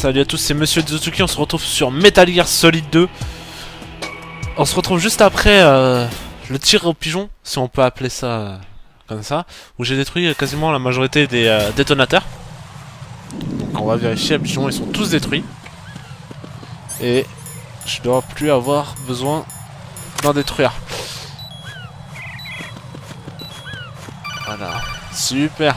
Salut à tous, c'est Mr.Husotsuki, on se retrouve sur Metal Gear Solid 2. On se retrouve juste après le tir au pigeon, si on peut appeler ça comme ça, où j'ai détruit quasiment la majorité des détonateurs. Donc on va vérifier, les pigeons ils sont tous détruits. Et je dois plus avoir besoin d'en détruire. Voilà, super.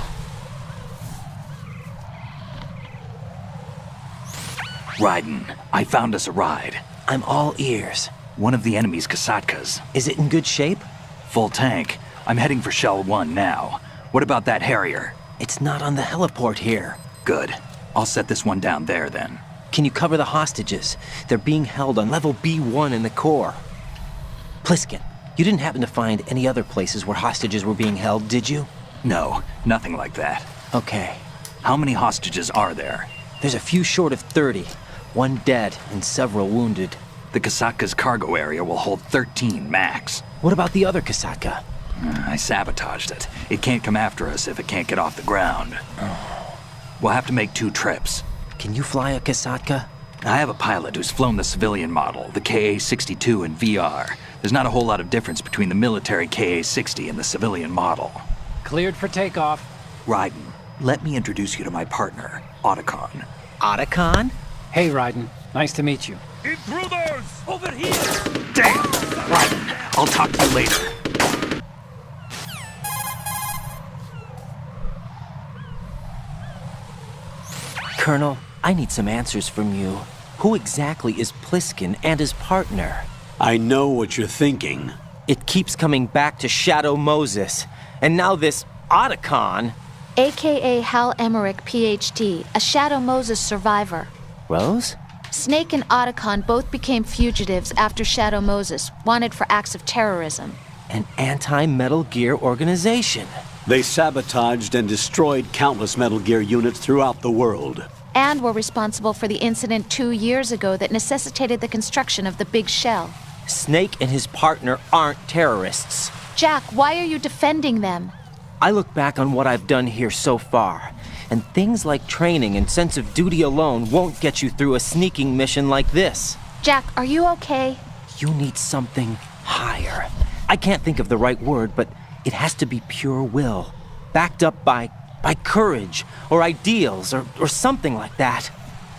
Raiden, I found us a ride. I'm all ears. One of the enemy's Kasatkas. Is it in good shape? Full tank. I'm heading for Shell 1 now. What about that Harrier? It's not on the heliport here. Good. I'll set this one down there then. Can you cover the hostages? They're being held on level B1 in the core. Pliskin, you didn't happen to find any other places where hostages were being held, did you? No, nothing like that. Okay. How many hostages are there? There's a few short of 30. One dead and several wounded. The Kasatka's cargo area will hold 13 max. What about the other Kasaka? I sabotaged it. It can't come after us if it can't get off the ground. We'll have to make 2 trips. Can you fly a Kasatka? I have a pilot who's flown the civilian model, the KA-62 in VR. There's not a whole lot of difference between the military KA-60 and the civilian model. Cleared for takeoff. Raiden, let me introduce you to my partner, Otacon. Otacon? Hey, Raiden. Nice to meet you. Intruders! Over here! Damn! Raiden, I'll talk to you later. Colonel, I need some answers from you. Who exactly is Pliskin and his partner? I know what you're thinking. It keeps coming back to Shadow Moses. And now this Otacon. AKA Hal Emmerich, PhD, a Shadow Moses survivor. Rose? Snake and Otacon both became fugitives after Shadow Moses, wanted for acts of terrorism. An anti-Metal Gear organization. They sabotaged and destroyed countless Metal Gear units throughout the world. And were responsible for the incident 2 years ago that necessitated the construction of the Big Shell. Snake and his partner aren't terrorists. Jack, why are you defending them? I look back on what I've done here so far, and things like training and sense of duty alone won't get you through a sneaking mission like this. Jack, are you okay? You need something higher. I can't think of the right word, but it has to be pure will, backed up by courage, or ideals, or something like that.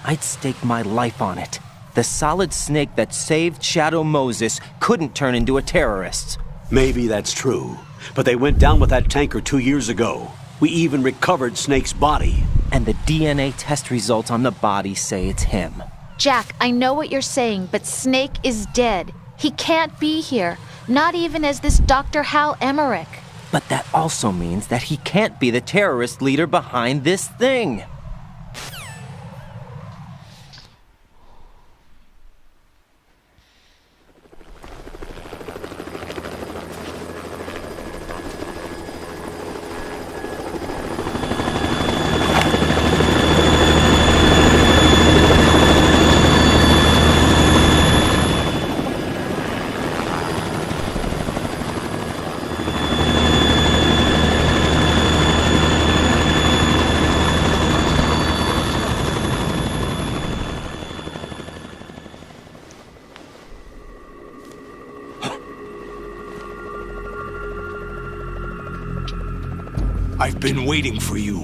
I'd stake my life on it. The solid Snake that saved Shadow Moses couldn't turn into a terrorist. Maybe that's true, but they went down with that tanker 2 years ago. We even recovered Snake's body. And the DNA test results on the body say it's him. Jack, I know what you're saying, but Snake is dead. He can't be here, not even as this Dr. Hal Emmerich. But that also means that he can't be the terrorist leader behind this thing. I've been waiting for you.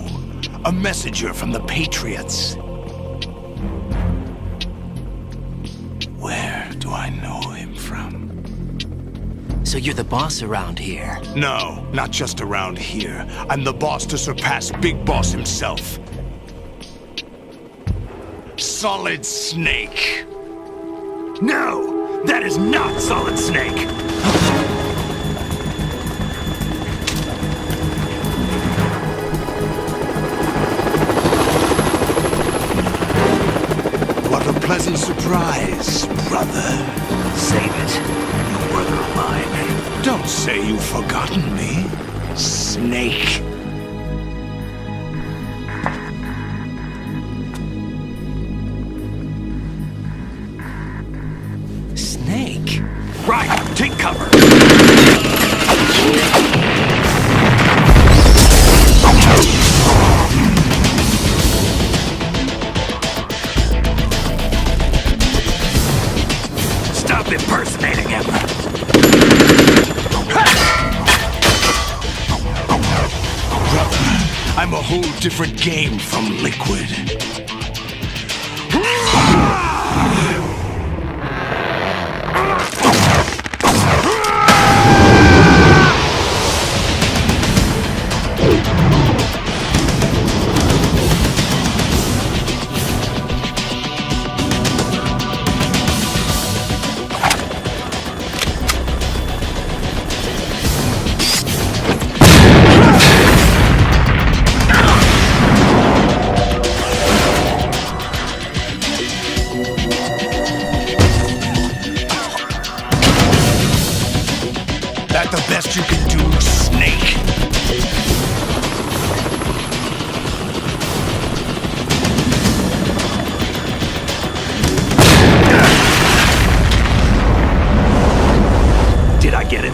A messenger from the Patriots. Where do I know him from? So you're the boss around here? No, not just around here. I'm the boss to surpass Big Boss himself. Solid Snake. No, that is not Solid Snake. Pleasant surprise, brother. Save it. You brother of mine. Don't say you've forgotten me, Snake. Snake? Right, take cover. impersonating him. Brother, I'm a whole different game from liquid. That the best you can do, Snake? Did I get it?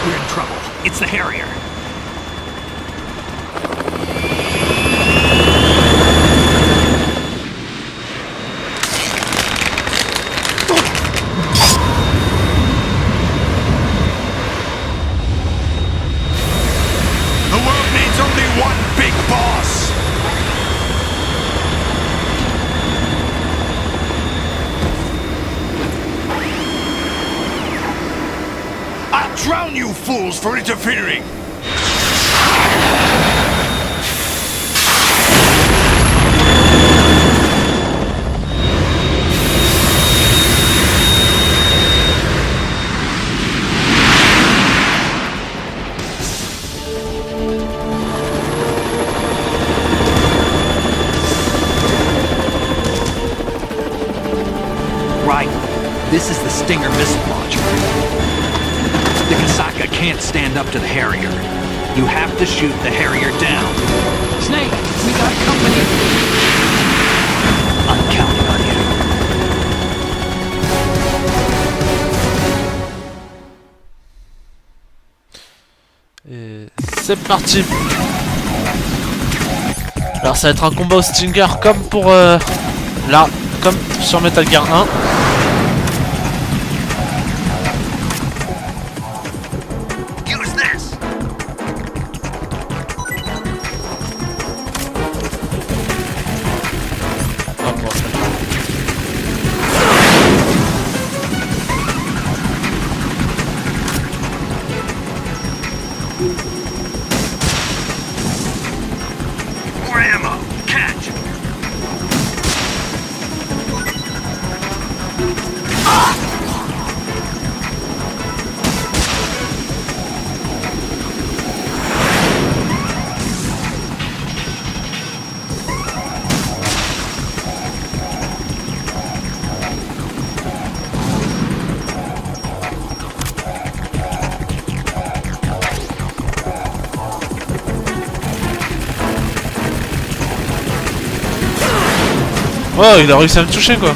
We're in trouble. It's the Harrier. The world needs only one big boss. I'll drown you fools for interfering. Right. This is the Stinger missile launcher. The Kasaka can't stand up to the Harrier. You have to shoot the Harrier down. Snake, we got company. I'm counting on you. Et c'est parti. Alors ça va être un combat au Stinger comme pour là, comme sur Metal Gear 1. Use this. Ah, bon, More ammo. Catch. Oh, il a réussi à me toucher quoi.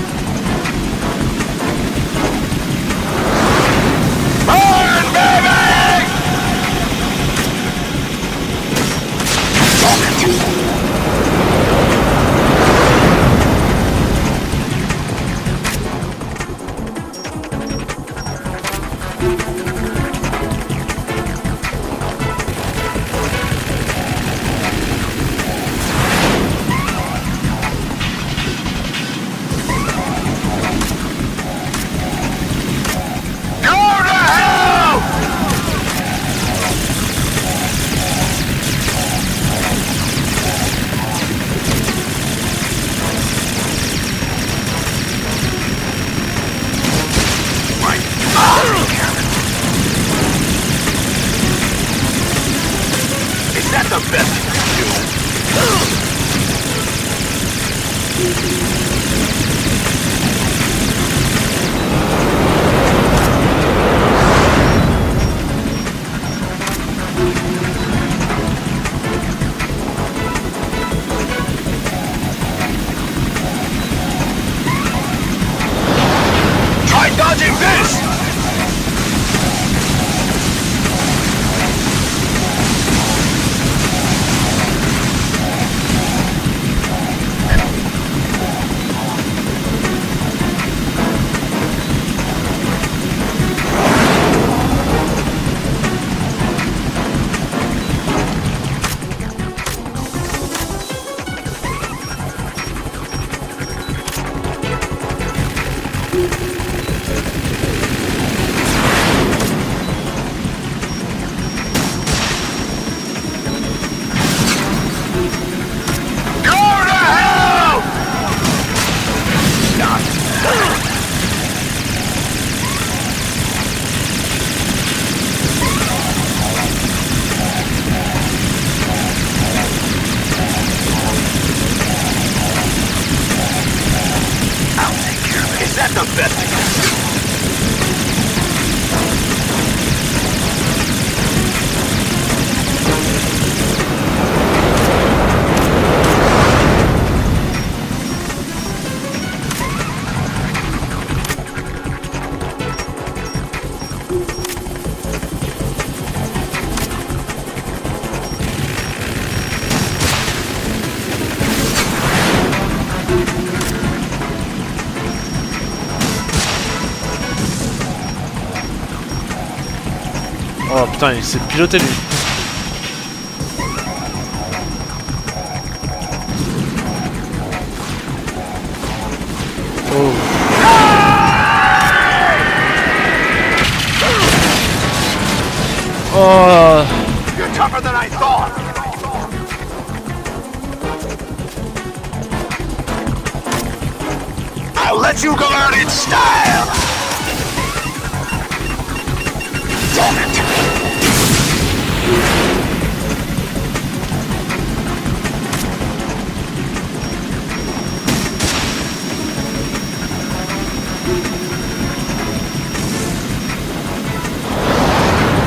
Oh putain, il s'est piloté lui. Oh. Oh. You're tougher than I thought. I'll let you go out in style. Damn it.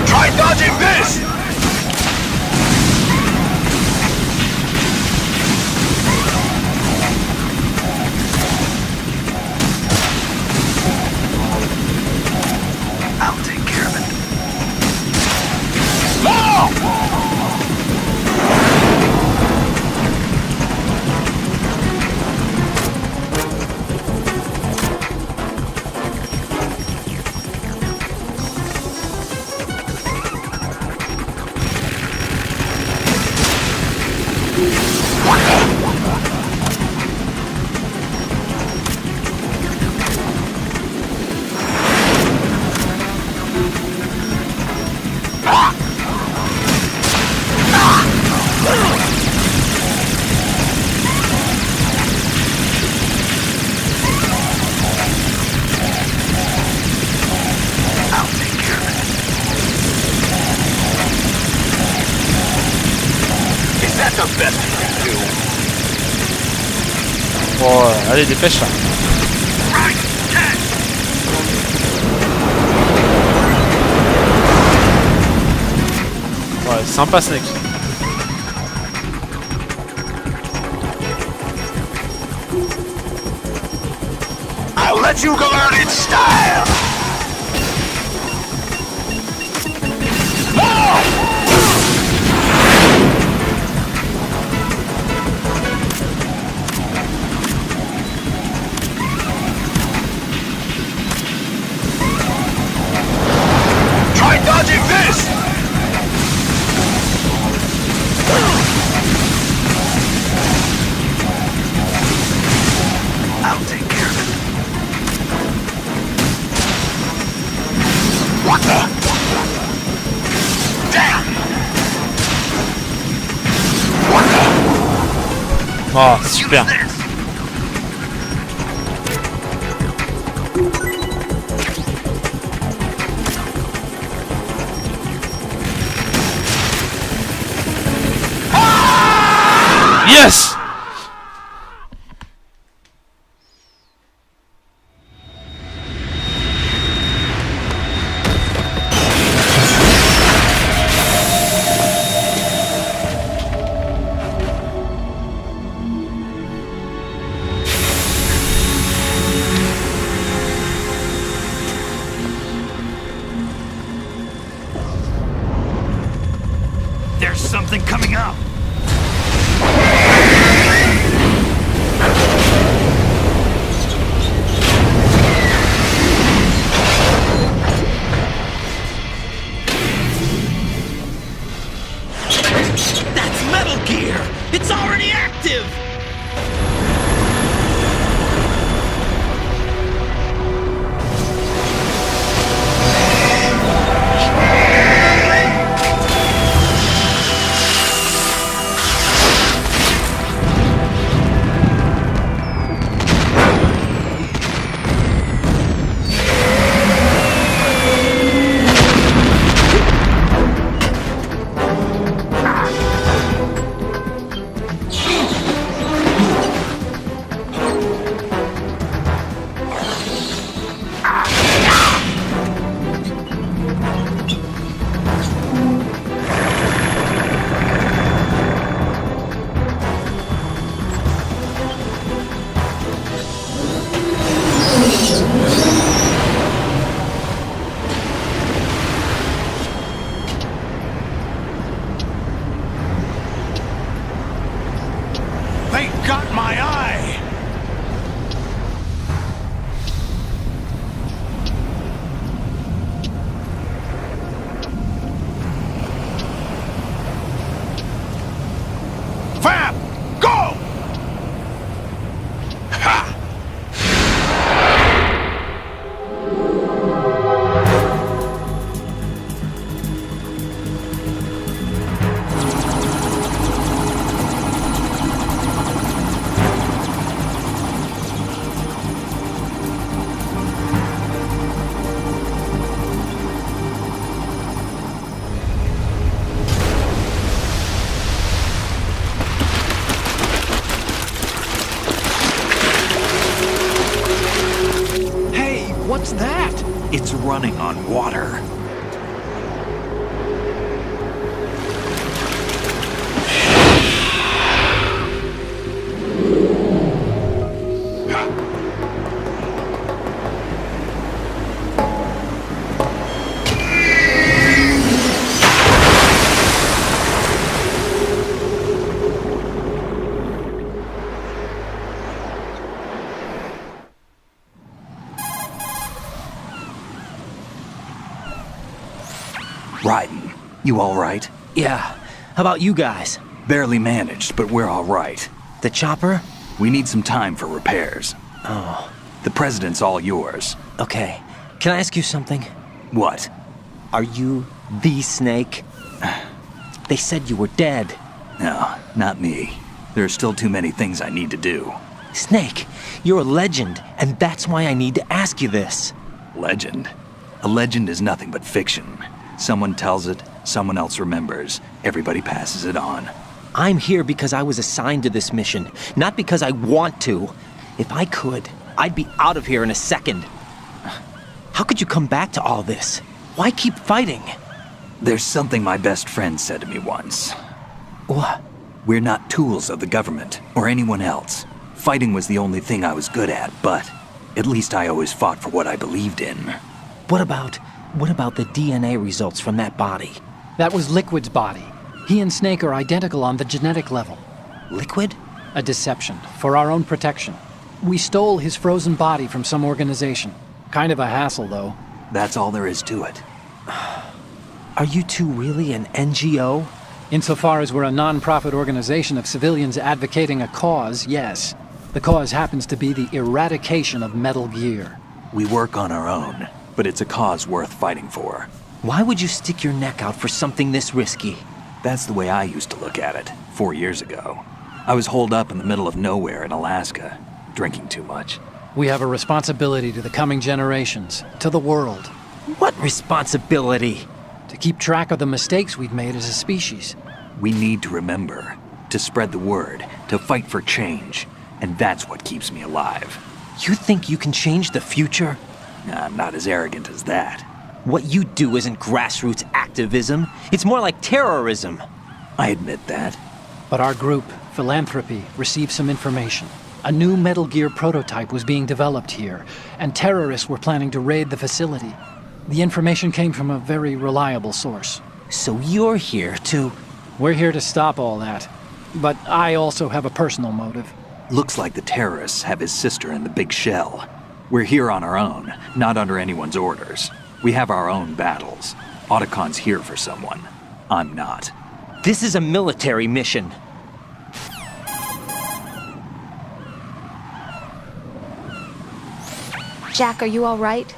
Try dodging this! I'll take care of it. Oh, allez, dépêche là. Ouais, sympa Snake. I'll let you go out in style. Dodging this! I'll take care of it. What the? Damn! What the? Oh, super. Yes! There's something coming up. What's that? It's running on water. Ryden, you all right? Yeah. How about you guys? Barely managed, but we're all right. The chopper? We need some time for repairs. Oh. The president's all yours. Okay. Can I ask you something? What? Are you the Snake? They said you were dead. No, not me. There are still too many things I need to do. Snake, you're a legend, and that's why I need to ask you this. Legend? A legend is nothing but fiction. Someone tells it, someone else remembers. Everybody passes it on. I'm here because I was assigned to this mission, not because I want to. If I could, I'd be out of here in a second. How could you come back to all this? Why keep fighting? There's something my best friend said to me once. What? We're not tools of the government or anyone else. Fighting was the only thing I was good at, but at least I always fought for what I believed in. What about the DNA results from that body? That was Liquid's body. He and Snake are identical on the genetic level. Liquid? A deception, for our own protection. We stole his frozen body from some organization. Kind of a hassle, though. That's all there is to it. Are you two really an NGO? Insofar as we're a non-profit organization of civilians advocating a cause, yes. The cause happens to be the eradication of Metal Gear. We work on our own, but it's a cause worth fighting for. Why would you stick your neck out for something this risky? That's the way I used to look at it, 4 years ago. I was holed up in the middle of nowhere in Alaska, drinking too much. We have a responsibility to the coming generations, to the world. What responsibility? To keep track of the mistakes we've made as a species. We need to remember, to spread the word, to fight for change, and that's what keeps me alive. You think you can change the future? I'm not as arrogant as that. What you do isn't grassroots activism. It's more like terrorism. I admit that. But our group, Philanthropy, received some information. A new Metal Gear prototype was being developed here, and terrorists were planning to raid the facility. The information came from a very reliable source. So you're here to... We're here to stop all that. But I also have a personal motive. Looks like the terrorists have his sister in the big shell. We're here on our own, not under anyone's orders. We have our own battles. Otacon's here for someone. I'm not. This is a military mission. Jack, are you all right?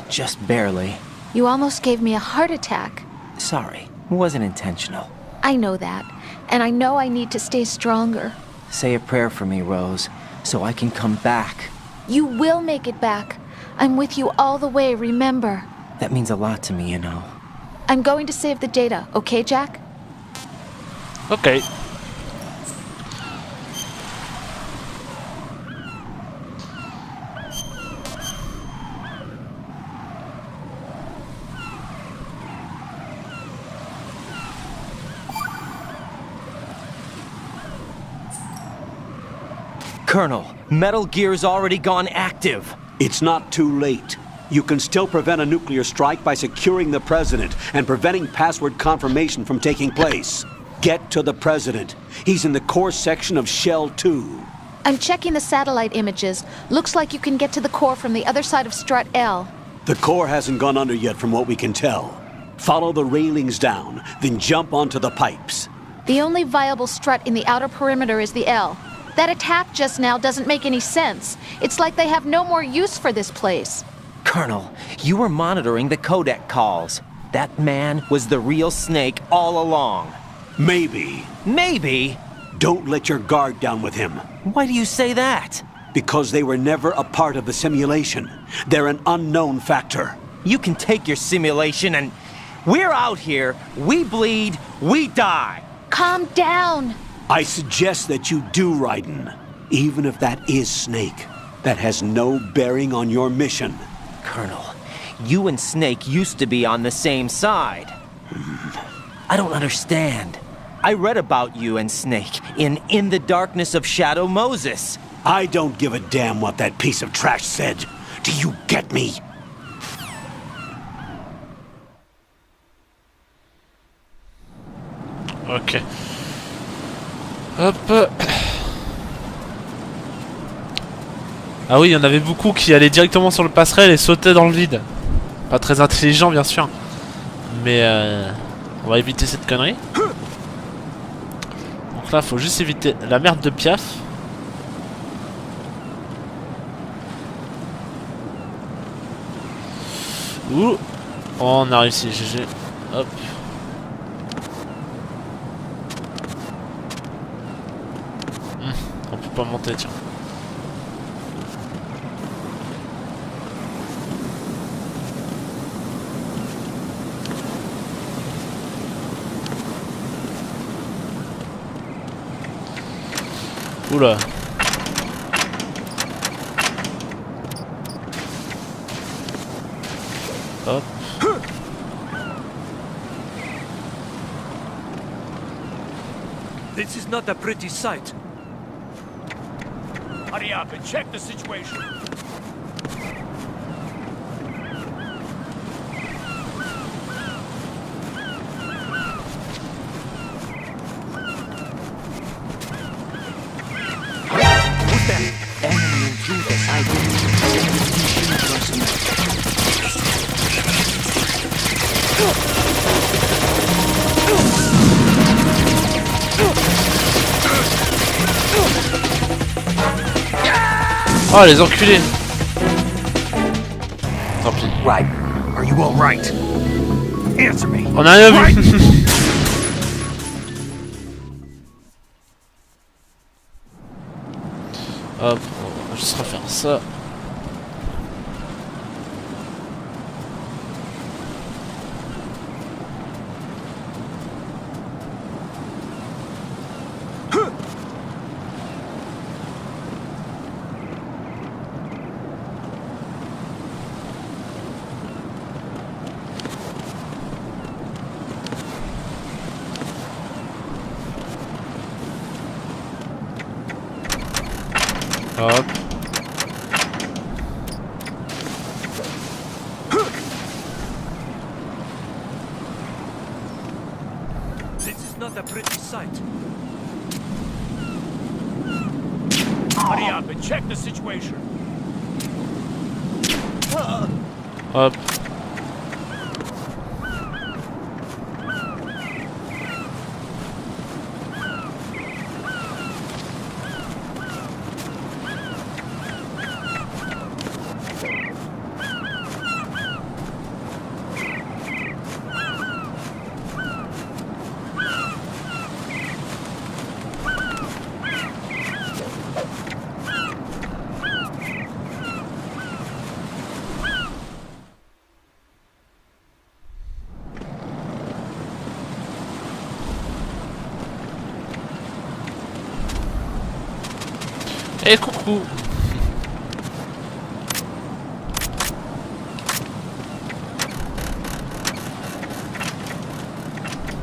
Just barely. You almost gave me a heart attack. Sorry, it wasn't intentional. I know that, and I know I need to stay stronger. Say a prayer for me, Rose, so I can come back. You will make it back. I'm with you all the way, remember. That means a lot to me, you know. I'm going to save the data, okay, Jack? Okay. Colonel, Metal Gear's already gone active. It's not too late. You can still prevent a nuclear strike by securing the president and preventing password confirmation from taking place. Get to the president. He's in the core section of Shell 2. I'm checking the satellite images. Looks like you can get to the core from the other side of Strut L. The core hasn't gone under yet from what we can tell. Follow the railings down, then jump onto the pipes. The only viable strut in the outer perimeter is the L. That attack just now doesn't make any sense. It's like they have no more use for this place. Colonel, you were monitoring the codec calls. That man was the real Snake all along. Maybe. Maybe? Don't let your guard down with him. Why do you say that? Because they were never a part of the simulation. They're an unknown factor. You can take your simulation and... We're out here, we bleed, we die. Calm down. I suggest that you do, Ryden. Even if that is Snake. That has no bearing on your mission. Colonel. You and Snake used to be on the same side. I don't understand. I read about you and Snake in the Darkness of Shadow Moses. I don't give a damn what that piece of trash said. Do you get me? Ok. Hop. Ah oui, il y en avait beaucoup qui allaient directement sur le passerelle et sautaient dans le vide. Pas très intelligent, bien sûr. Mais on va éviter cette connerie. Donc là, faut juste éviter la merde de Piaf. Ouh. Oh, on a réussi, GG. Hop. On peut pas monter, tiens. Oula. Hop. This is not a pretty sight. Hurry up and check the situation. Who's that? Enemy intruders. I Oh les enculés. Tant pis. Right. Are you all right? Answer me. On a rien vu. Hop, on va juste refaire ça. Hop. This is not a pretty sight. Hurry up and check the situation. Hop. Et coucou.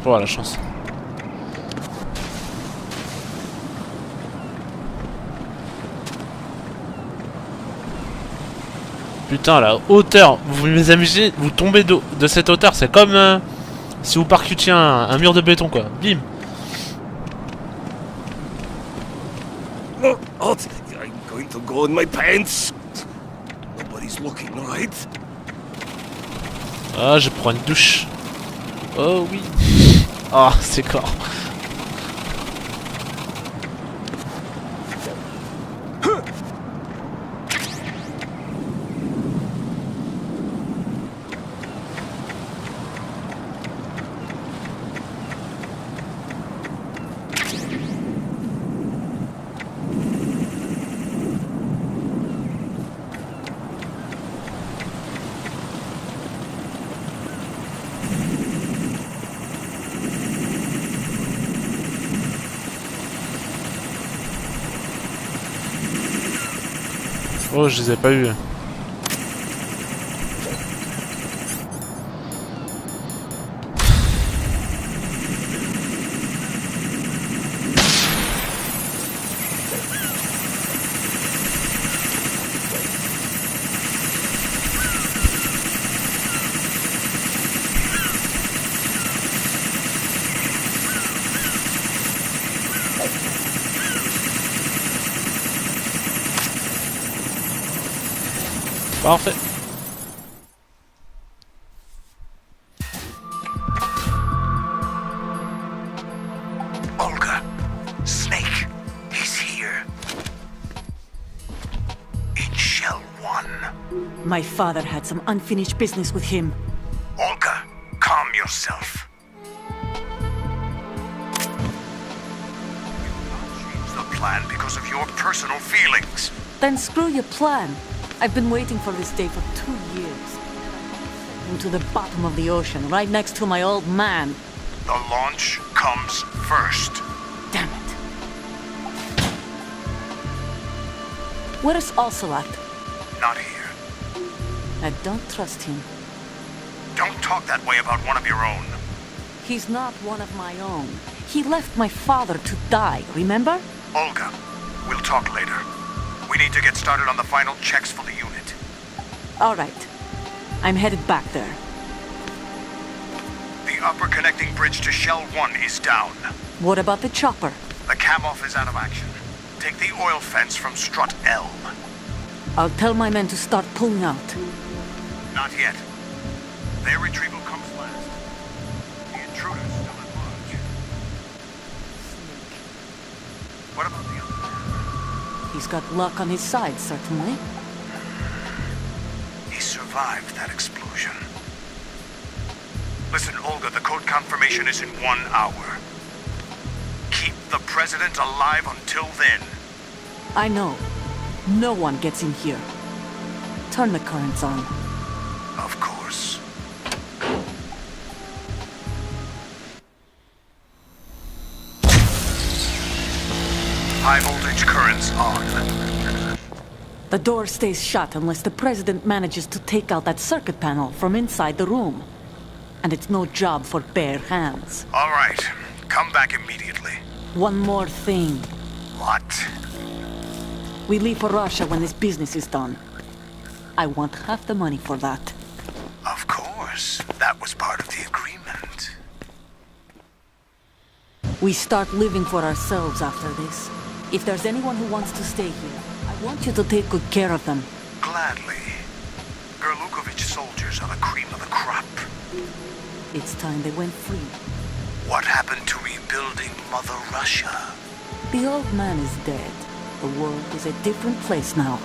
Oh la chance. Putain la hauteur, vous les amusez, vous tombez de cette hauteur, c'est comme si vous parcutiez un mur de béton quoi, bim. Oh, I'm going to go in my pants. Nobody's looking, right? Ah, je prends une douche. Oh oui. Ah, c'est corps. Oh, je les ai pas eu. Parfait. Olga, Snake, he's here. In Shell 1. My father had some unfinished business with him. Olga, calm yourself. Change the plan because of your personal feelings. Then screw your plan. I've been waiting for this day for 2 years. Into the bottom of the ocean, right next to my old man. The launch comes first. Damn it. Where's Ocelot? Not here. I don't trust him. Don't talk that way about one of your own. He's not one of my own. He left my father to die, remember? Olga, we'll talk later. We need to get started on the final checks for the unit. All right. I'm headed back there. The upper connecting bridge to Shell 1 is down. What about the chopper? The cam-off is out of action. Take the oil fence from strut L. I'll tell my men to start pulling out. Not yet. Their retrieval comes last. The intruder's still at large. What about the other? He's got luck on his side, certainly. He survived that explosion. Listen, Olga, the code confirmation is in 1 hour. Keep the president alive until then. I know. No one gets in here. Turn the currents on. Of course. High voltage currents on. The door stays shut unless the president manages to take out that circuit panel from inside the room. And it's no job for bare hands. All right. Come back immediately. One more thing. What? We leave for Russia when this business is done. I want half the money for that. Of course. That was part of the agreement. We start living for ourselves after this. If there's anyone who wants to stay here, I want you to take good care of them. Gladly. Gerlukovich soldiers are the cream of the crop. It's time they went free. What happened to rebuilding Mother Russia? The old man is dead. The world is a different place now.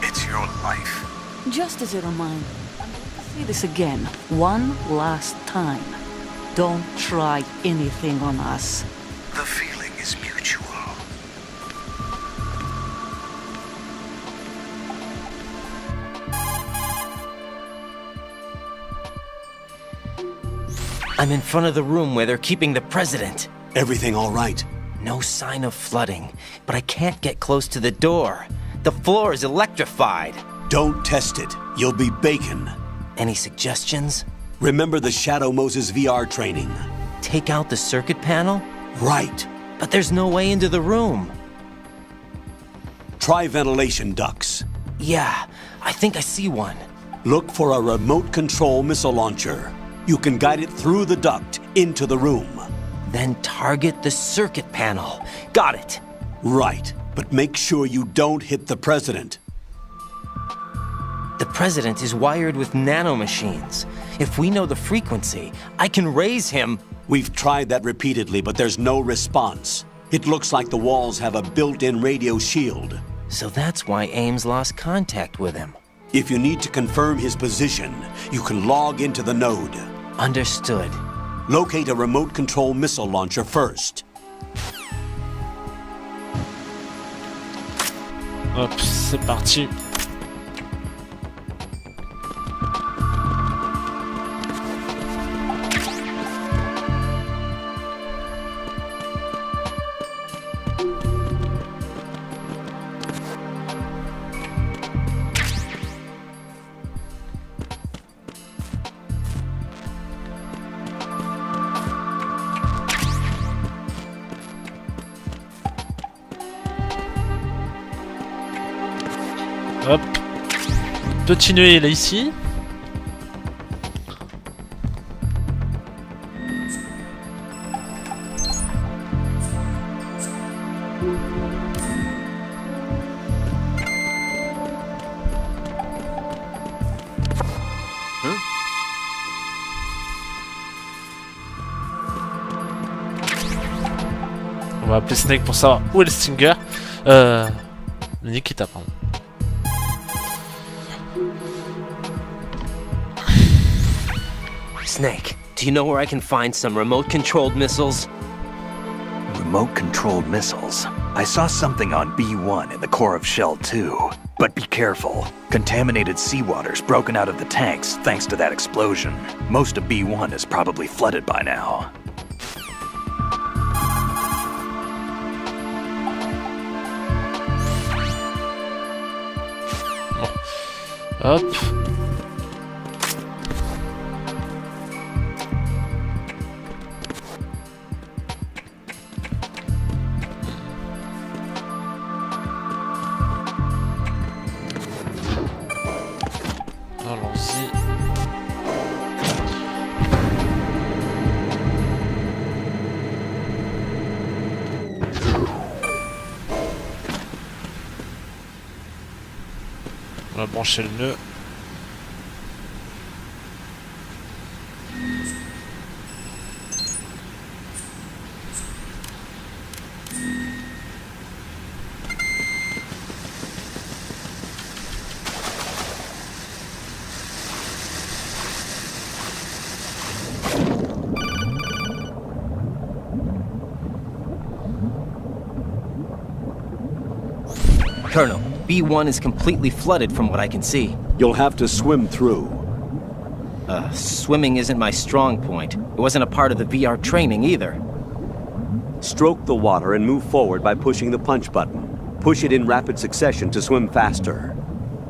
It's your life. Just as a reminder, I'm going to say this again, one last time. Don't try anything on us. The feeling is mutual. I'm in front of the room where they're keeping the president. Everything all right? No sign of flooding, but I can't get close to the door. The floor is electrified. Don't test it. You'll be bacon. Any suggestions? Remember the Shadow Moses VR training? Take out the circuit panel? Right. But there's no way into the room. Try ventilation ducts. Yeah, I think I see one. Look for a remote control missile launcher. You can guide it through the duct into the room. Then target the circuit panel. Got it. Right, but make sure you don't hit the president. The president is wired with nanomachines. If we know the frequency, I can raise him. We've tried that repeatedly, but there's no response. It looks like the walls have a built-in radio shield. So that's why Ames lost contact with him. If you need to confirm his position, you can log into the node. Understood. Locate a remote control missile launcher first. Hop, c'est parti. Hop. Petit nœud il est ici. va appeler Snake pour savoir où est le Stinger. Nikita, pardon. Snake, do you know where I can find some remote-controlled missiles? Remote-controlled missiles. I saw something on B1 in the core of Shell 2. But be careful. Contaminated seawater's broken out of the tanks thanks to that explosion. Most of B1 is probably flooded by now. Hop. Allons-y. On va brancher le nœud. Colonel, B1 is completely flooded from what I can see. You'll have to swim through. Swimming isn't my strong point. It wasn't a part of the VR training either. Stroke the water and move forward by pushing the punch button. Push it in rapid succession to swim faster.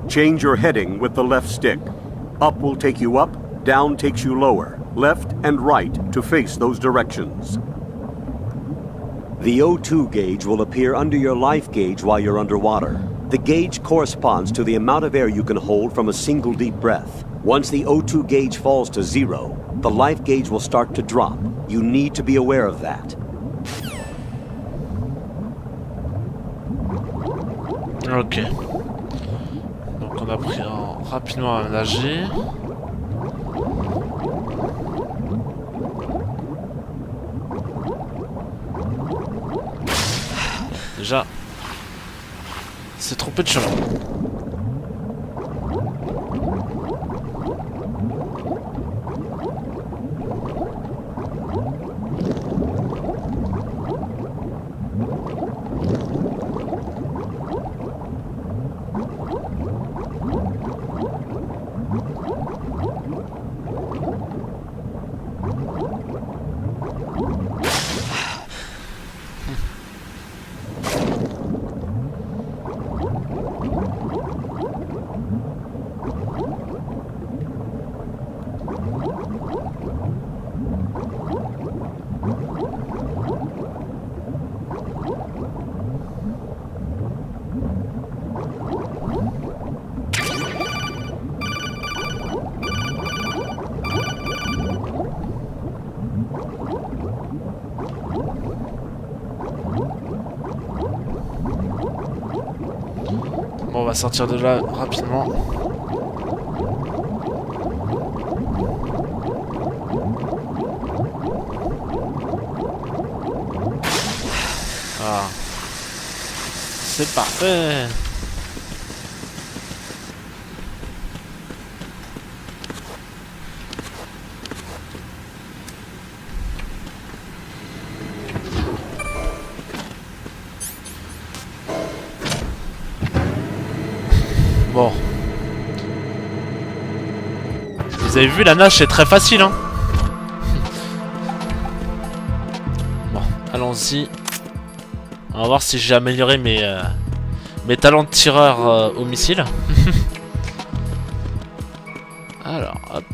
Change your heading with the left stick. Up will take you up, down takes you lower. Left and right to face those directions. The O2 gauge will appear under your life gauge while you're underwater. The gauge corresponds to the amount of air you can hold from a single deep breath. Once the O2 gauge falls to 0, the life gauge will start to drop. You need to be aware of that. Ok. Donc on a pris rapidement à nager. Déjà, c'est trop peu de chemin. Bon, on va sortir de là rapidement. Ah. C'est parfait. Bon. Vous avez vu, la nage c'est très facile, hein. Bon, allons-y. On va voir si j'ai amélioré mes talents de tireur au missile. Alors, hop.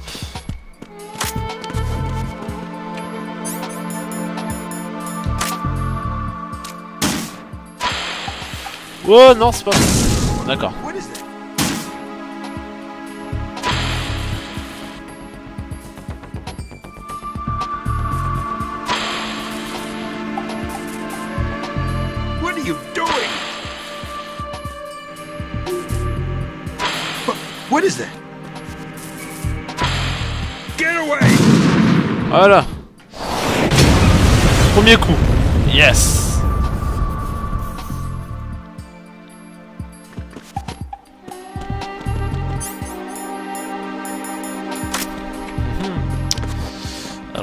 Oh non, c'est pas... D'accord. What is that? Get away! Voilà. Premier coup. Yes.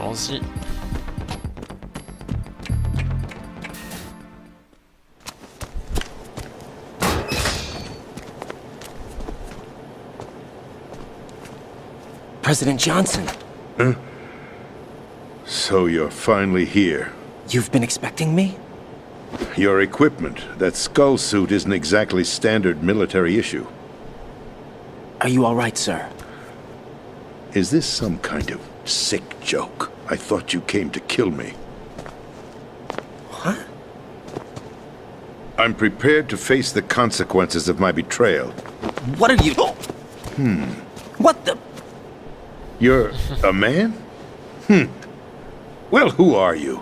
Allons-y. President Johnson. Huh? So you're finally here. You've been expecting me? Your equipment, that skull suit isn't exactly standard military issue. Are you all right, sir? Is this some kind of sick joke? I thought you came to kill me. What? I'm prepared to face the consequences of my betrayal. What are you... What the... You're a man? Well, who are you?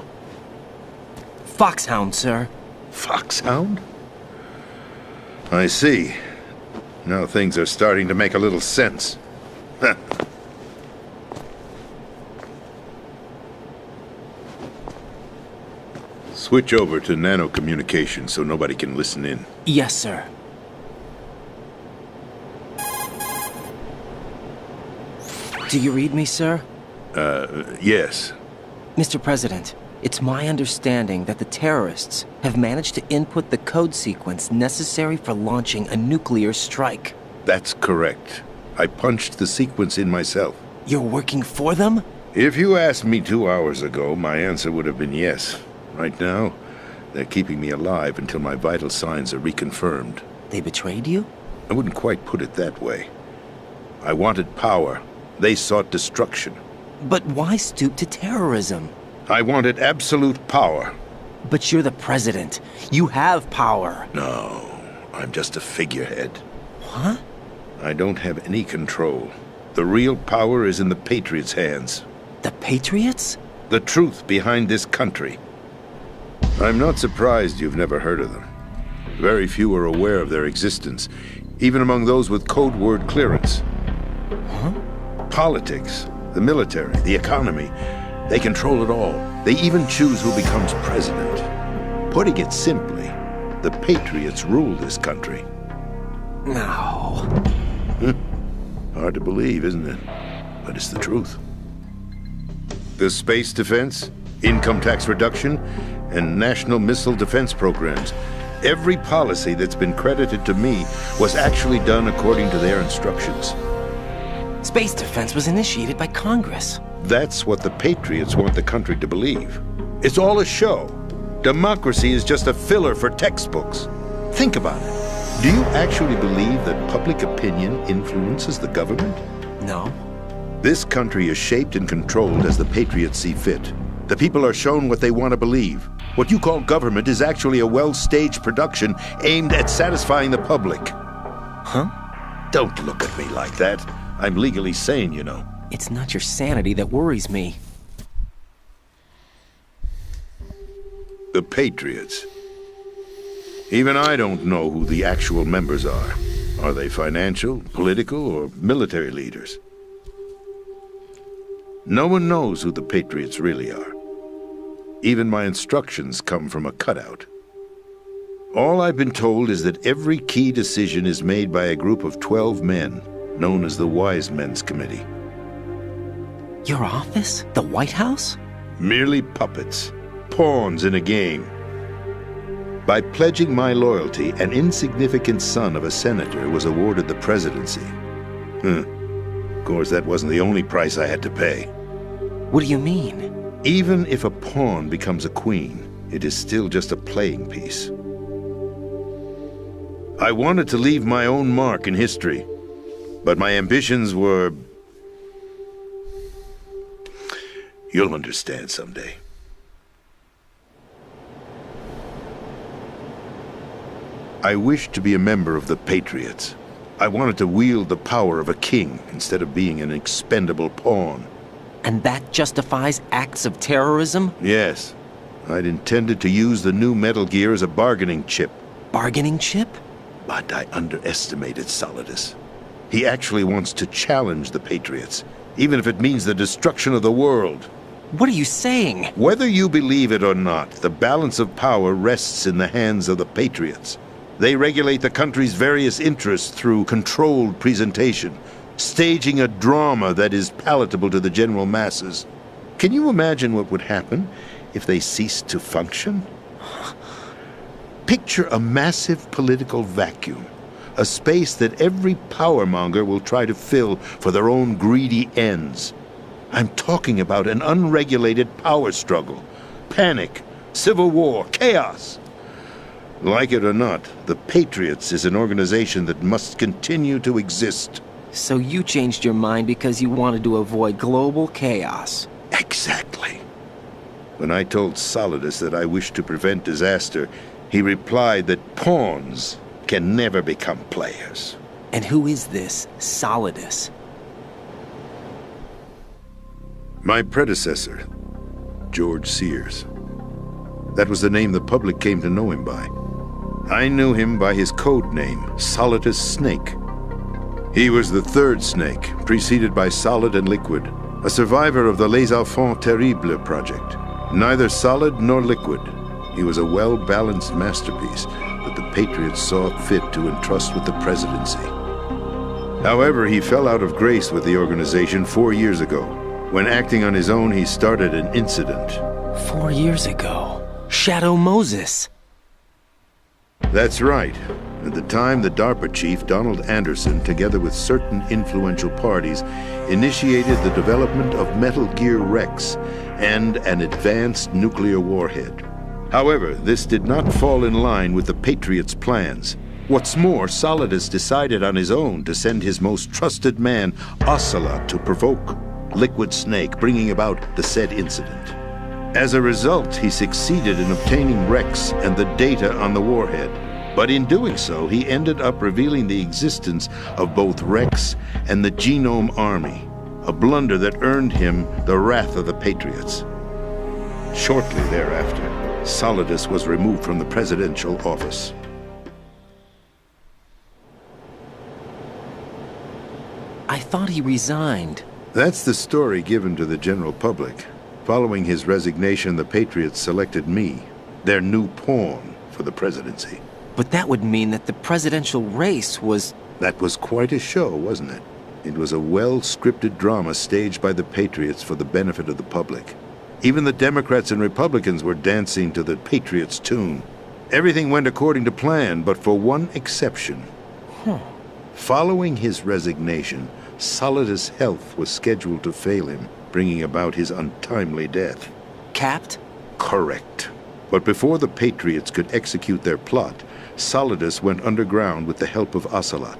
Foxhound, sir. Foxhound? I see. Now things are starting to make a little sense. Switch over to nano-communication so nobody can listen in. Yes, sir. Do you read me, sir? Yes. Mr. President, it's my understanding that the terrorists have managed to input the code sequence necessary for launching a nuclear strike. That's correct. I punched the sequence in myself. You're working for them? If you asked me 2 hours ago, my answer would have been yes. Right now, they're keeping me alive until my vital signs are reconfirmed. They betrayed you? I wouldn't quite put it that way. I wanted power. They sought destruction. But why stoop to terrorism? I wanted absolute power. But you're the president. You have power. No, I'm just a figurehead. What? I don't have any control. The real power is in the Patriots' hands. The Patriots? The truth behind this country. I'm not surprised you've never heard of them. Very few are aware of their existence, even among those with code word clearance. Huh? Politics, the military, the economy, they control it all. They even choose who becomes president. Putting it simply, the Patriots rule this country. No. Hard to believe, isn't it? But it's the truth. The space defense, income tax reduction, and national missile defense programs. Every policy that's been credited to me was actually done according to their instructions. Space defense was initiated by Congress. That's what the Patriots want the country to believe. It's all a show. Democracy is just a filler for textbooks. Think about it. Do you actually believe that public opinion influences the government? No. This country is shaped and controlled as the Patriots see fit. The people are shown what they want to believe. What you call government is actually a well-staged production aimed at satisfying the public. Huh? Don't look at me like that. I'm legally sane, you know. It's not your sanity that worries me. The Patriots. Even I don't know who the actual members are. Are they financial, political, or military leaders? No one knows who the Patriots really are. Even my instructions come from a cutout. All I've been told is that every key decision is made by a group of 12 men, known as the Wise Men's Committee. Your office? The White House? Merely puppets, pawns in a game. By pledging my loyalty, an insignificant son of a senator was awarded the presidency. Of course, that wasn't the only price I had to pay. What do you mean? Even if a pawn becomes a queen, it is still just a playing piece. I wanted to leave my own mark in history, but my ambitions were... You'll understand someday. I wished to be a member of the Patriots. I wanted to wield the power of a king instead of being an expendable pawn. And that justifies acts of terrorism? Yes. I'd intended to use the new Metal Gear as a bargaining chip. Bargaining chip? But I underestimated Solidus. He actually wants to challenge the Patriots, even if it means the destruction of the world. What are you saying? Whether you believe it or not, the balance of power rests in the hands of the Patriots. They regulate the country's various interests through controlled presentation, staging a drama that is palatable to the general masses. Can you imagine what would happen if they ceased to function? Picture a massive political vacuum, a space that every powermonger will try to fill for their own greedy ends. I'm talking about an unregulated power struggle, panic, civil war, chaos. Like it or not, the Patriots is an organization that must continue to exist. So you changed your mind because you wanted to avoid global chaos. Exactly. When I told Solidus that I wished to prevent disaster, he replied that pawns can never become players. And who is this Solidus? My predecessor, George Sears. That was the name the public came to know him by. I knew him by his code name, Solidus Snake. He was the third snake, preceded by Solid and Liquid, a survivor of the Les Enfants Terribles project. Neither solid nor liquid, he was a well-balanced masterpiece that the Patriots saw fit to entrust with the presidency. However, he fell out of grace with the organization 4 years ago. When acting on his own, he started an incident. 4 years ago? Shadow Moses. That's right. At the time, the DARPA chief, Donald Anderson, together with certain influential parties, initiated the development of Metal Gear Rex and an advanced nuclear warhead. However, this did not fall in line with the Patriots' plans. What's more, Solidus decided on his own to send his most trusted man, Ocelot, to provoke Liquid Snake, bringing about the said incident. As a result, he succeeded in obtaining Rex and the data on the warhead. But in doing so, he ended up revealing the existence of both Rex and the Genome Army, a blunder that earned him the wrath of the Patriots. Shortly thereafter, Solidus was removed from the presidential office. I thought he resigned. That's the story given to the general public. Following his resignation, the Patriots selected me, their new pawn, for the presidency. But that would mean that the presidential race was... That was quite a show, wasn't it? It was a well-scripted drama staged by the Patriots for the benefit of the public. Even the Democrats and Republicans were dancing to the Patriots' tune. Everything went according to plan, but for one exception. Following his resignation, Solidus' health was scheduled to fail him, bringing about his untimely death. Capped? Correct. But before the Patriots could execute their plot, Solidus went underground with the help of Ocelot.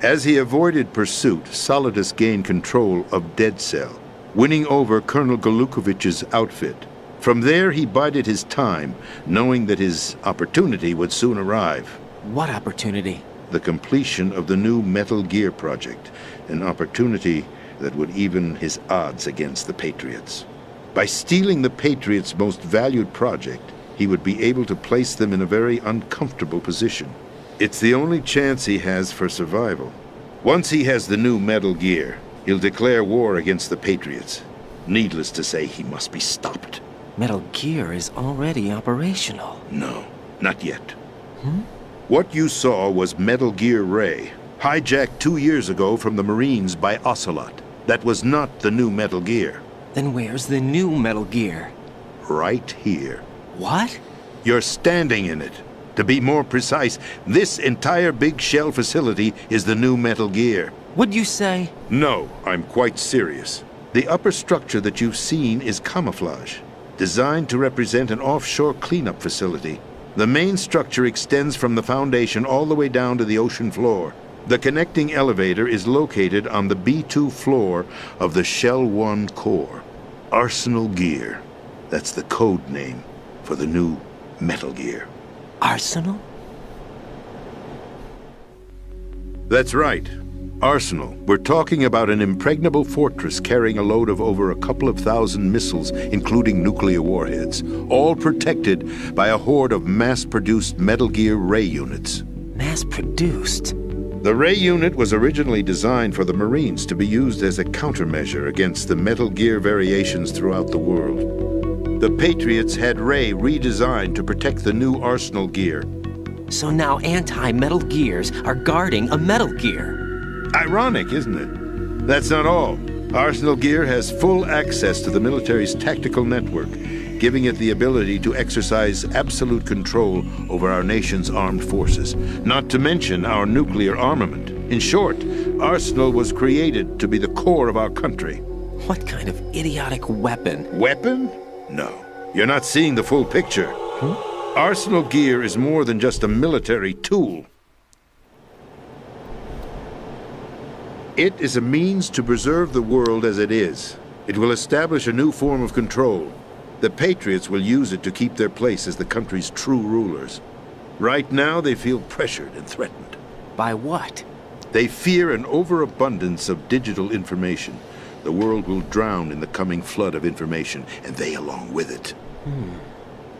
As he avoided pursuit, Solidus gained control of Dead Cell, winning over Colonel Golukovich's outfit. From there, he bided his time, knowing that his opportunity would soon arrive. What opportunity? The completion of the new Metal Gear project, an opportunity that would even his odds against the Patriots. By stealing the Patriots' most valued project, he would be able to place them in a very uncomfortable position. It's the only chance he has for survival. Once he has the new Metal Gear, he'll declare war against the Patriots. Needless to say, he must be stopped. Metal Gear is already operational. No, not yet. What you saw was Metal Gear Ray, hijacked 2 years ago from the Marines by Ocelot. That was not the new Metal Gear. Then where's the new Metal Gear? Right here. What? You're standing in it. To be more precise, this entire big shell facility is the new Metal Gear. What'd you say? No, I'm quite serious. The upper structure that you've seen is camouflage, designed to represent an offshore cleanup facility. The main structure extends from the foundation all the way down to the ocean floor. The connecting elevator is located on the B2 floor of the Shell 1 core. Arsenal Gear. That's the code name for the new Metal Gear. Arsenal? That's right. Arsenal. We're talking about an impregnable fortress carrying a load of over a couple of thousand missiles, including nuclear warheads, all protected by a horde of mass-produced Metal Gear Ray units. Mass-produced? The Ray unit was originally designed for the Marines to be used as a countermeasure against the Metal Gear variations throughout the world. The Patriots had Ray redesigned to protect the new Arsenal Gear. So now anti-Metal Gears are guarding a Metal Gear. Ironic, isn't it? That's not all. Arsenal Gear has full access to the military's tactical network, giving it the ability to exercise absolute control over our nation's armed forces, not to mention our nuclear armament. In short, Arsenal was created to be the core of our country. What kind of idiotic weapon? Weapon? No. You're not seeing the full picture. Arsenal Gear is more than just a military tool. It is a means to preserve the world as it is. It will establish a new form of control. The Patriots will use it to keep their place as the country's true rulers. Right now, they feel pressured and threatened. By what? They fear an overabundance of digital information. The world will drown in the coming flood of information, and they along with it.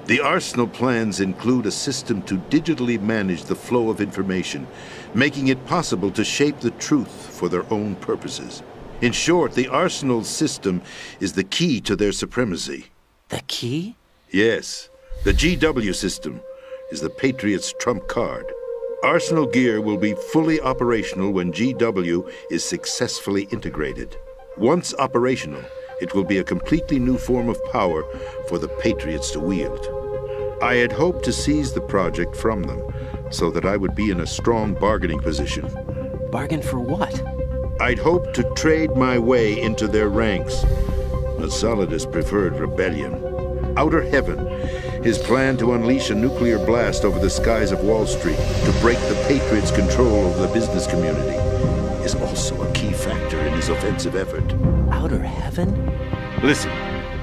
The Arsenal plans include a system to digitally manage the flow of information, making it possible to shape the truth for their own purposes. In short, the Arsenal system is the key to their supremacy. The key? Yes. The GW system is the Patriots' trump card. Arsenal Gear will be fully operational when GW is successfully integrated. Once operational, it will be a completely new form of power for the Patriots to wield. I had hoped to seize the project from them, so that I would be in a strong bargaining position. Bargain for what? I'd hoped to trade my way into their ranks. But Solidus preferred rebellion. Outer Heaven, his plan to unleash a nuclear blast over the skies of Wall Street to break the Patriots' control over the business community, is also a key factor in his offensive effort. Outer Heaven? Listen,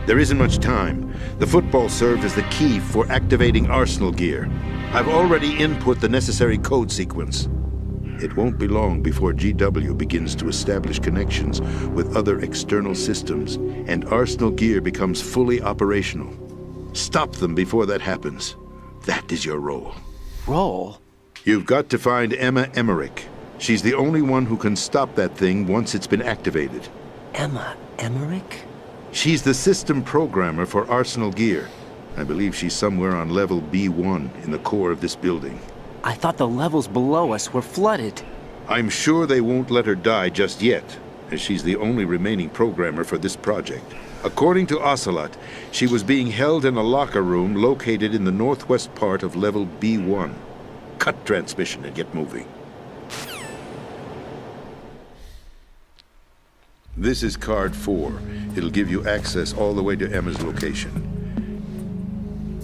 there isn't much time. The football served as the key for activating Arsenal Gear. I've already input the necessary code sequence. It won't be long before GW begins to establish connections with other external systems, and Arsenal Gear becomes fully operational. Stop them before that happens. That is your role. Role? You've got to find Emma Emmerich. She's the only one who can stop that thing once it's been activated. Emma Emmerich? She's the system programmer for Arsenal Gear. I believe she's somewhere on level B1 in the core of this building. I thought the levels below us were flooded. I'm sure they won't let her die just yet, as she's the only remaining programmer for this project. According to Ocelot, she was being held in a locker room located in the northwest part of level B1. Cut transmission and get moving. This is card 4. It'll give you access all the way to Emma's location.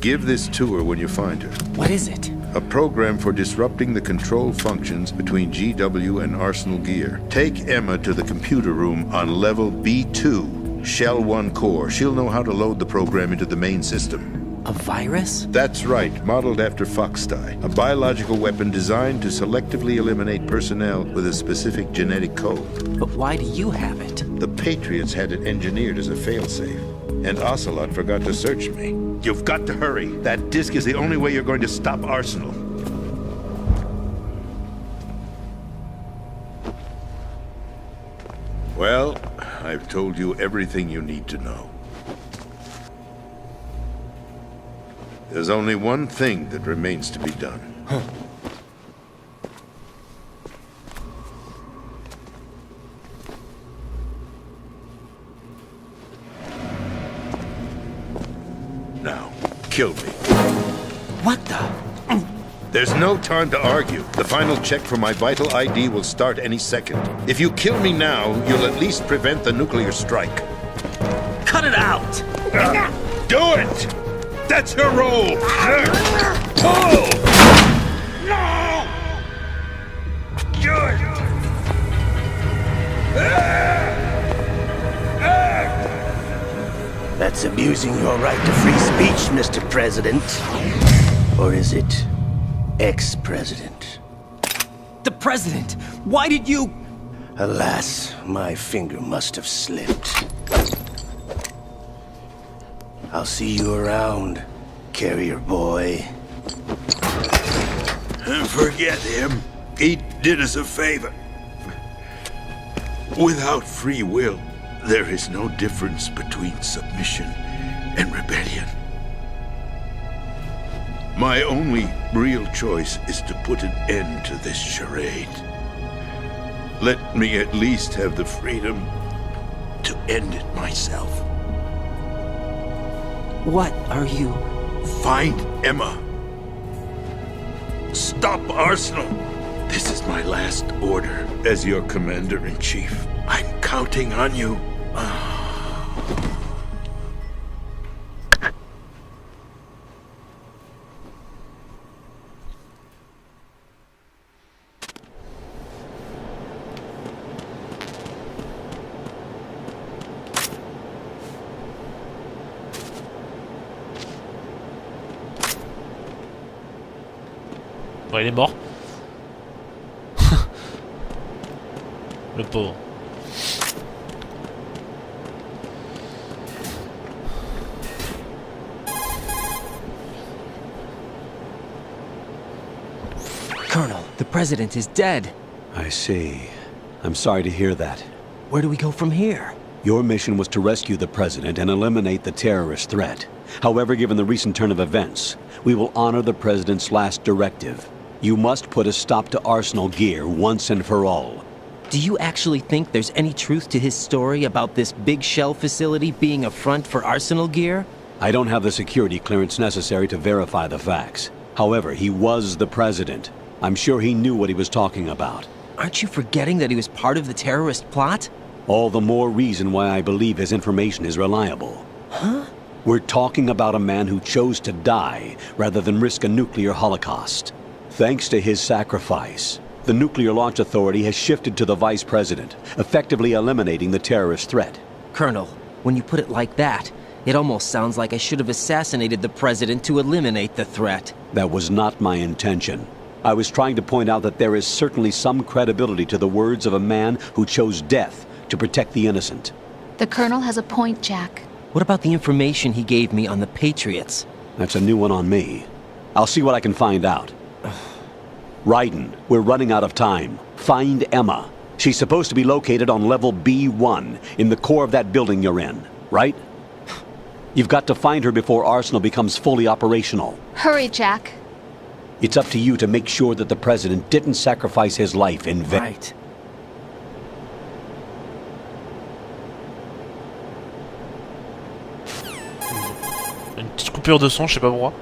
Give this to her when you find her. What is it? A program for disrupting the control functions between GW and Arsenal Gear. Take Emma to the computer room on level B2, Shell 1 core. She'll know how to load the program into the main system. A virus? That's right, modeled after Foxdie. A biological weapon designed to selectively eliminate personnel with a specific genetic code. But why do you have it? The Patriots had it engineered as a failsafe, and Ocelot forgot to search me. You've got to hurry. That disk is the only way you're going to stop Arsenal. Well, I've told you everything you need to know. There's only one thing that remains to be done. Now, kill me. What the? There's no time to argue. The final check for my vital ID will start any second. If you kill me now, you'll at least prevent the nuclear strike. Cut it out! Do it! That's your role! Pull! No! Do it! That's abusing your right to free speech, Mr. President. Or is it ex-president? The president! Why did you... Alas, my finger must have slipped. I'll see you around, carrier boy. Forget him. He did us a favor. Without free will, there is no difference between submission and rebellion. My only real choice is to put an end to this charade. Let me at least have the freedom to end it myself. What are you... Find Emma. Stop Arsenal. This is my last order as your commander-in-chief. I'm counting on you. Bon, il est mort. Le pauvre. Colonel, the president is dead. I see. I'm sorry to hear that. Where do we go from here? Your mission was to rescue the president and eliminate the terrorist threat. However, given the recent turn of events, we will honor the president's last directive. You must put a stop to Arsenal Gear once and for all. Do you actually think there's any truth to his story about this big shell facility being a front for Arsenal Gear? I don't have the security clearance necessary to verify the facts. However, he was the president. I'm sure he knew what he was talking about. Aren't you forgetting that he was part of the terrorist plot? All the more reason why I believe his information is reliable. Huh? We're talking about a man who chose to die rather than risk a nuclear holocaust. Thanks to his sacrifice, the Nuclear Launch Authority has shifted to the vice president, effectively eliminating the terrorist threat. Colonel, when you put it like that, it almost sounds like I should have assassinated the president to eliminate the threat. That was not my intention. I was trying to point out that there is certainly some credibility to the words of a man who chose death to protect the innocent. The Colonel has a point, Jack. What about the information he gave me on the Patriots? That's a new one on me. I'll see what I can find out. Raiden, we're running out of time. Find Emma. She's supposed to be located on level B1, in the core of that building you're in, right? You've got to find her before Arsenal becomes fully operational. Hurry, Jack. It's up to you to make sure that the president didn't sacrifice his life in vain. Right. Une petite coupure de son, je sais pas pourquoi.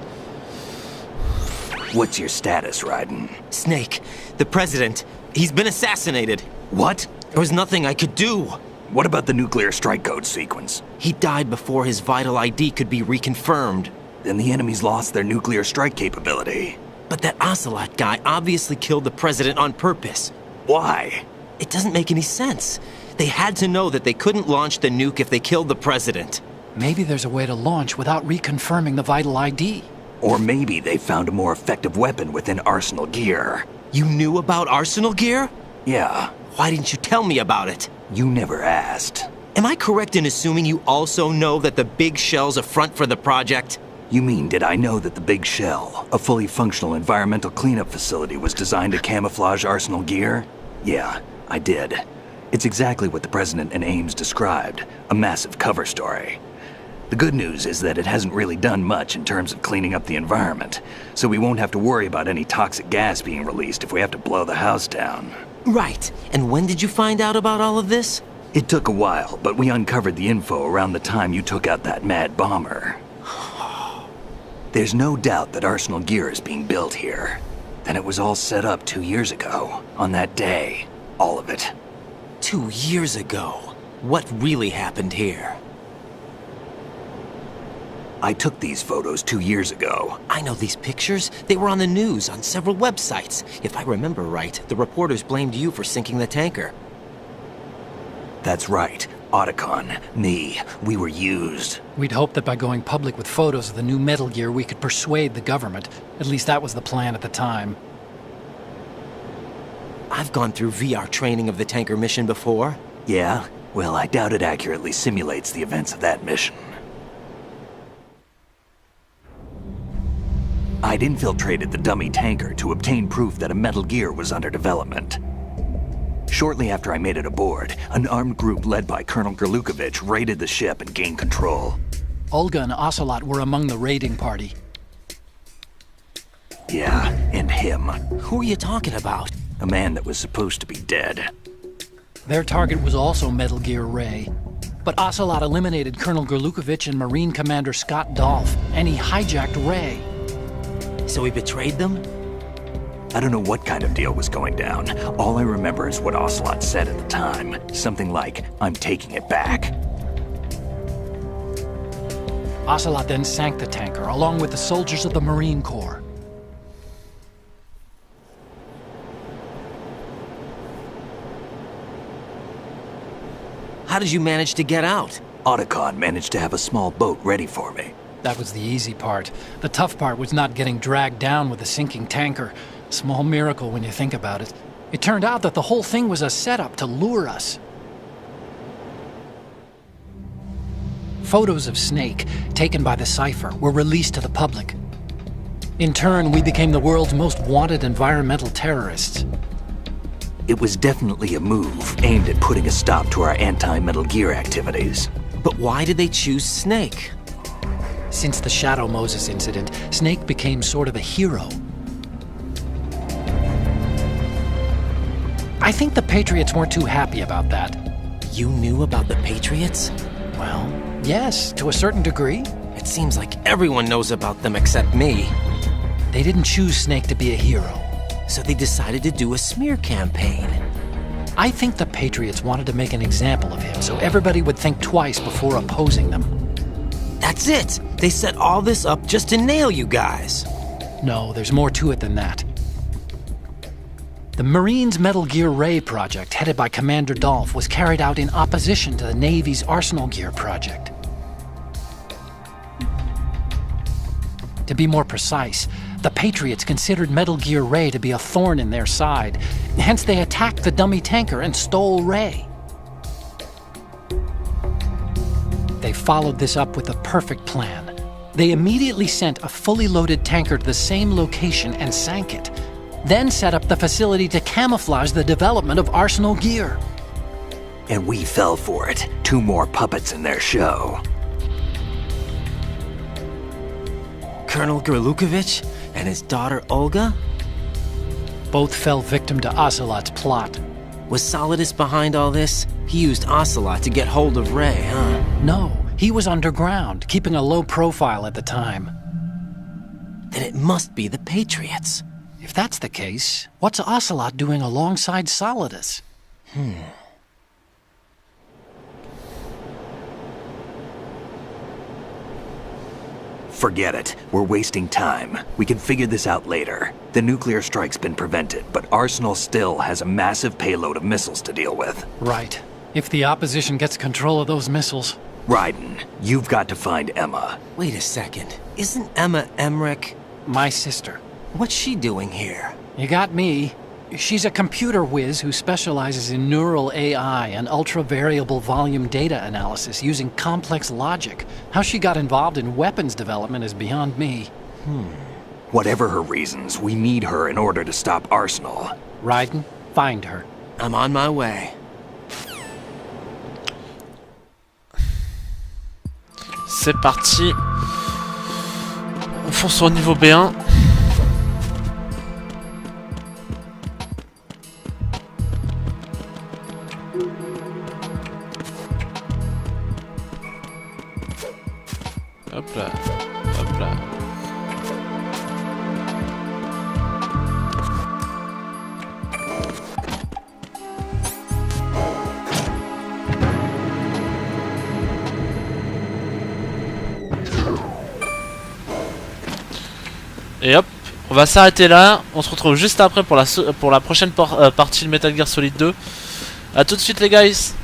What's your status, Raiden? Snake, the president, he's been assassinated. What? There was nothing I could do. What about the nuclear strike code sequence? He died before his vital ID could be reconfirmed. Then the enemy's lost their nuclear strike capability. But that Ocelot guy obviously killed the president on purpose. Why? It doesn't make any sense. They had to know that they couldn't launch the nuke if they killed the president. Maybe there's a way to launch without reconfirming the vital ID. Or maybe they found a more effective weapon within Arsenal Gear. You knew about Arsenal Gear? Yeah. Why didn't you tell me about it? You never asked. Am I correct in assuming you also know that the Big Shell's a front for the project? You mean, did I know that the Big Shell, a fully functional environmental cleanup facility, was designed to camouflage Arsenal Gear? Yeah, I did. It's exactly what the President and Ames described, a massive cover story. The good news is that it hasn't really done much in terms of cleaning up the environment, so we won't have to worry about any toxic gas being released if we have to blow the house down. Right. And when did you find out about all of this? It took a while, but we uncovered the info around the time you took out that mad bomber. There's no doubt that Arsenal Gear is being built here. And it was all set up 2 years ago, on that day. All of it. 2 years ago? What really happened here? I took these photos 2 years ago. I know these pictures. They were on the news, on several websites. If I remember right, the reporters blamed you for sinking the tanker. That's right. Otacon, me, we were used. We'd hoped that by going public with photos of the new Metal Gear, we could persuade the government. At least that was the plan at the time. I've gone through VR training of the tanker mission before. Yeah? Well, I doubt it accurately simulates the events of that mission. I'd infiltrated the dummy tanker to obtain proof that a Metal Gear was under development. Shortly after I made it aboard, an armed group led by Colonel Gerlukovich raided the ship and gained control. Olga and Ocelot were among the raiding party. Yeah, and him. Who are you talking about? A man that was supposed to be dead. Their target was also Metal Gear Ray. but Ocelot eliminated Colonel Gorlukovich and Marine Commander Scott Dolph, and he hijacked Ray. So he betrayed them? I don't know what kind of deal was going down. All I remember is what Ocelot said at the time. Something like, I'm taking it back. Ocelot then sank the tanker, along with the soldiers of the Marine Corps. How did you manage to get out? Otacon managed to have a small boat ready for me. That was the easy part. The tough part was not getting dragged down with a sinking tanker. Small miracle when you think about it. It turned out that the whole thing was a setup to lure us. Photos of Snake, taken by the Cypher, were released to the public. In turn, we became the world's most wanted environmental terrorists. It was definitely a move aimed at putting a stop to our anti-Metal Gear activities. But why did they choose Snake? Since the Shadow Moses incident, Snake became sort of a hero. I think the Patriots weren't too happy about that. You knew about the Patriots? Well, yes, to a certain degree. It seems like everyone knows about them except me. They didn't choose Snake to be a hero. So they decided to do a smear campaign. I think the Patriots wanted to make an example of him so everybody would think twice before opposing them. That's it! They set all this up just to nail you guys. No, there's more to it than that. The Marines' Metal Gear Ray project, headed by Commander Dolph, was carried out in opposition to the Navy's Arsenal Gear project. To be more precise, the Patriots considered Metal Gear Ray to be a thorn in their side. Hence, they attacked the dummy tanker and stole Ray. They followed this up with a perfect plan. They immediately sent a fully loaded tanker to the same location and sank it, then set up the facility to camouflage the development of Arsenal Gear. And we fell for it. 2 more puppets in their show. Colonel Gorlukovich and his daughter Olga? Both fell victim to Ocelot's plot. Was Solidus behind all this? He used Ocelot to get hold of Ray, huh? No, he was underground, keeping a low profile at the time. Then it must be the Patriots. If that's the case, what's Ocelot doing alongside Solidus? Forget it. We're wasting time. We can figure this out later. The nuclear strike's been prevented, but Arsenal still has a massive payload of missiles to deal with. Right. If the opposition gets control of those missiles... Raiden, you've got to find Emma. Wait a second. Isn't Emma Emmerich... my sister? What's she doing here? You got me. She's a computer whiz who specializes in neural AI and ultra-variable volume data analysis using complex logic. How she got involved in weapons development is beyond me. Whatever her reasons, we need her in order to stop Arsenal. Raiden, find her. I'm on my way. C'est parti. On fonce au niveau B1. Hop là, hop là. Et hop, on va s'arrêter là. On se retrouve juste après pour la prochaine partie de Metal Gear Solid 2. A tout de suite les guys.